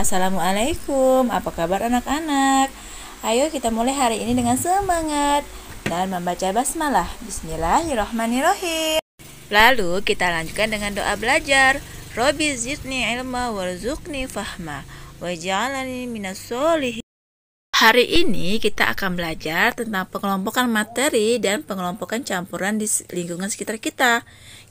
Assalamualaikum, apa kabar anak-anak? Ayo kita mulai hari ini dengan semangat dan membaca basmalah. Bismillahirrahmanirrahim. Lalu kita lanjutkan dengan doa belajar. Robbi zidni ilma warzuqni fahma waj'alni minas sholihin. Hari ini kita akan belajar tentang pengelompokan materi dan pengelompokan campuran di lingkungan sekitar kita.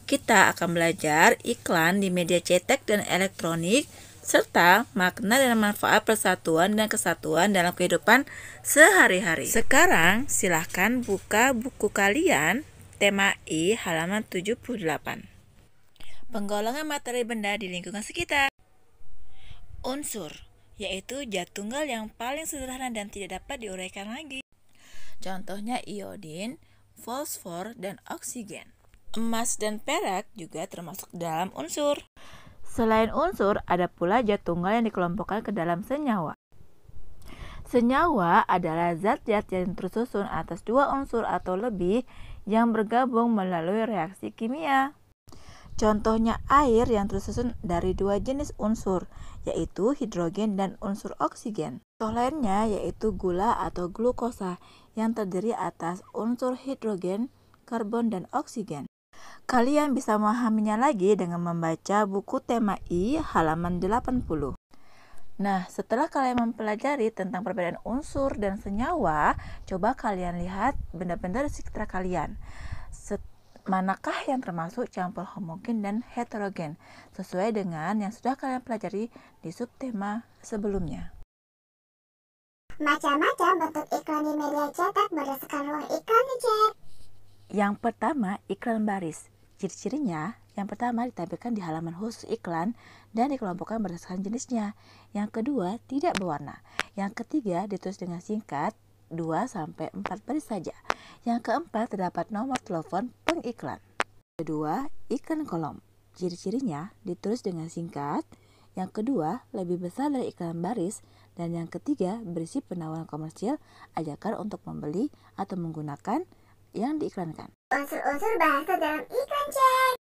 Kita akan belajar iklan di media cetak dan elektronik, serta makna dan manfaat persatuan dan kesatuan dalam kehidupan sehari-hari. Sekarang silahkan buka buku kalian, tema I halaman 78. Penggolongan materi benda di lingkungan sekitar. Unsur, yaitu zat tunggal yang paling sederhana dan tidak dapat diuraikan lagi. Contohnya iodin, fosfor, dan oksigen. Emas dan perak juga termasuk dalam unsur. Selain unsur, ada pula zat tunggal yang dikelompokkan ke dalam senyawa. Senyawa adalah zat-zat yang tersusun atas dua unsur atau lebih yang bergabung melalui reaksi kimia. Contohnya air yang tersusun dari dua jenis unsur, yaitu hidrogen dan unsur oksigen. Contoh lainnya yaitu gula atau glukosa yang terdiri atas unsur hidrogen, karbon, dan oksigen. Kalian bisa memahaminya lagi dengan membaca buku tema I halaman 80. Nah, setelah kalian mempelajari tentang perbedaan unsur dan senyawa, coba kalian lihat benda-benda di sekitar kalian. Manakah yang termasuk campur homogen dan heterogen, sesuai dengan yang sudah kalian pelajari di subtema sebelumnya. Macam-macam bentuk iklan di media cetak berdasarkan ruang iklan dicek. Yang pertama, iklan baris. Ciri-cirinya, yang pertama ditampilkan di halaman khusus iklan dan dikelompokkan berdasarkan jenisnya. Yang kedua, tidak berwarna. Yang ketiga, ditulis dengan singkat, 2-4 baris saja. Yang keempat, terdapat nomor telepon pengiklan. Kedua, iklan kolom. Ciri-cirinya ditulis dengan singkat. Yang kedua, lebih besar dari iklan baris. Dan yang ketiga, berisi penawaran komersial, ajakan untuk membeli atau menggunakan yang diiklankan. Unsur-unsur bahasa dalam iklan cek.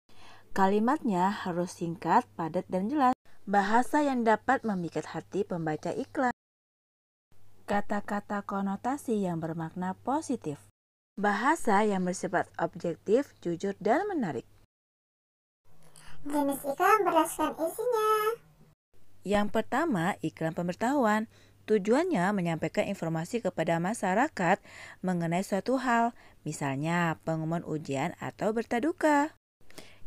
Kalimatnya harus singkat, padat, dan jelas. Bahasa yang dapat memikat hati pembaca iklan. Kata-kata konotasi yang bermakna positif. Bahasa yang bersifat objektif, jujur, dan menarik. Jenis iklan berdasarkan isinya. Yang pertama, iklan pemberitahuan. Tujuannya menyampaikan informasi kepada masyarakat mengenai suatu hal, misalnya pengumuman ujian atau berita duka.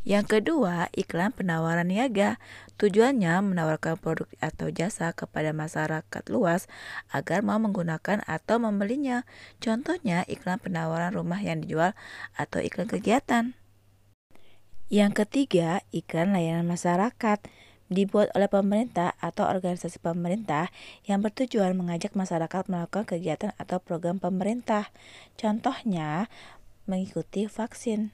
Yang kedua, iklan penawaran niaga. Tujuannya menawarkan produk atau jasa kepada masyarakat luas agar mau menggunakan atau membelinya. Contohnya iklan penawaran rumah yang dijual atau iklan kegiatan. Yang ketiga, iklan layanan masyarakat. Dibuat oleh pemerintah atau organisasi pemerintah yang bertujuan mengajak masyarakat melakukan kegiatan atau program pemerintah. Contohnya, mengikuti vaksin.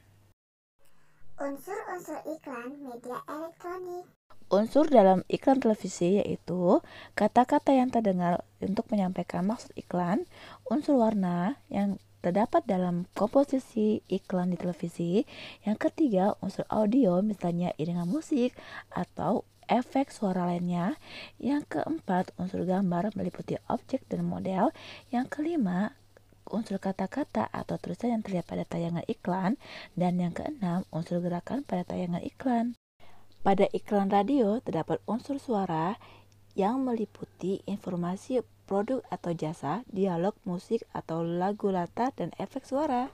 Unsur-unsur iklan media elektronik. Unsur dalam iklan televisi yaitu kata-kata yang terdengar untuk menyampaikan maksud iklan, unsur warna yang terdapat dalam komposisi iklan di televisi. Yang ketiga, unsur audio, misalnya iringan musik atau efek suara lainnya. Yang keempat, unsur gambar meliputi objek dan model. Yang kelima, unsur kata-kata atau tulisan yang terlihat pada tayangan iklan. Dan yang keenam, unsur gerakan pada tayangan iklan. Pada iklan radio terdapat unsur suara yang meliputi informasi produk atau jasa, dialog, musik atau lagu latar, dan efek suara.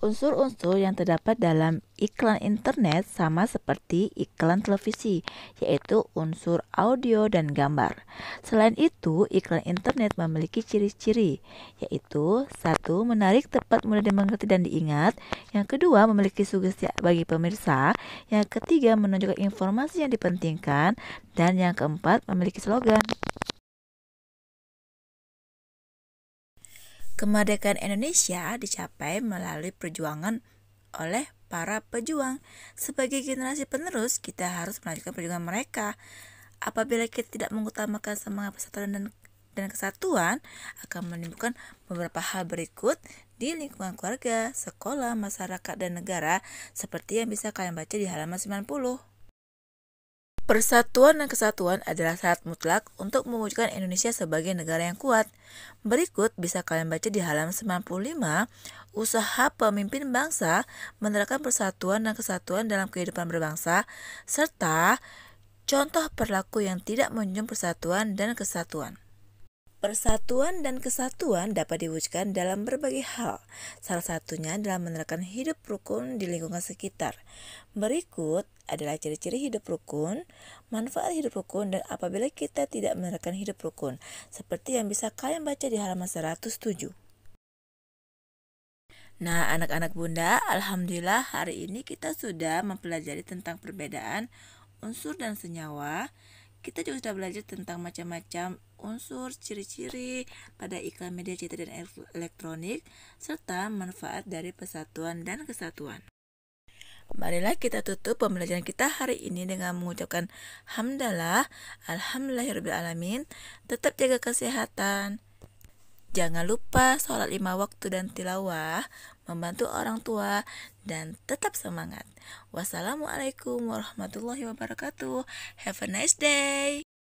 Unsur-unsur yang terdapat dalam iklan internet sama seperti iklan televisi, yaitu unsur audio dan gambar. Selain itu, iklan internet memiliki ciri-ciri, yaitu 1. Menarik, tepat, mudah dimengerti dan diingat. Yang kedua, memiliki sugesti bagi pemirsa. Yang ketiga, menunjukkan informasi yang dipentingkan. Dan yang keempat, memiliki slogan. Kemerdekaan Indonesia dicapai melalui perjuangan oleh para pejuang. Sebagai generasi penerus, kita harus melanjutkan perjuangan mereka. Apabila kita tidak mengutamakan semangat persatuan dan kesatuan, akan menimbulkan beberapa hal berikut di lingkungan keluarga, sekolah, masyarakat, dan negara, seperti yang bisa kalian baca di halaman 90. Persatuan dan kesatuan adalah syarat mutlak untuk mewujudkan Indonesia sebagai negara yang kuat. Berikut bisa kalian baca di halaman 95, usaha pemimpin bangsa menerapkan persatuan dan kesatuan dalam kehidupan berbangsa, serta contoh perilaku yang tidak menjunjung persatuan dan kesatuan. Persatuan dan kesatuan dapat diwujudkan dalam berbagai hal. Salah satunya adalah menerapkan hidup rukun di lingkungan sekitar. Berikut adalah ciri-ciri hidup rukun, manfaat hidup rukun, dan apabila kita tidak menerapkan hidup rukun, seperti yang bisa kalian baca di halaman 107. Nah, anak-anak Bunda, alhamdulillah hari ini kita sudah mempelajari tentang perbedaan unsur dan senyawa. Kita juga sudah belajar tentang macam-macam unsur, ciri-ciri pada iklan media cetak dan elektronik, serta manfaat dari persatuan dan kesatuan. Marilah kita tutup pembelajaran kita hari ini dengan mengucapkan hamdalah, alhamdulillahirrahmanirrahim. Tetap jaga kesehatan. Jangan lupa sholat 5 waktu dan tilawah, membantu orang tua, dan tetap semangat. Wassalamualaikum warahmatullahi wabarakatuh. Have a nice day.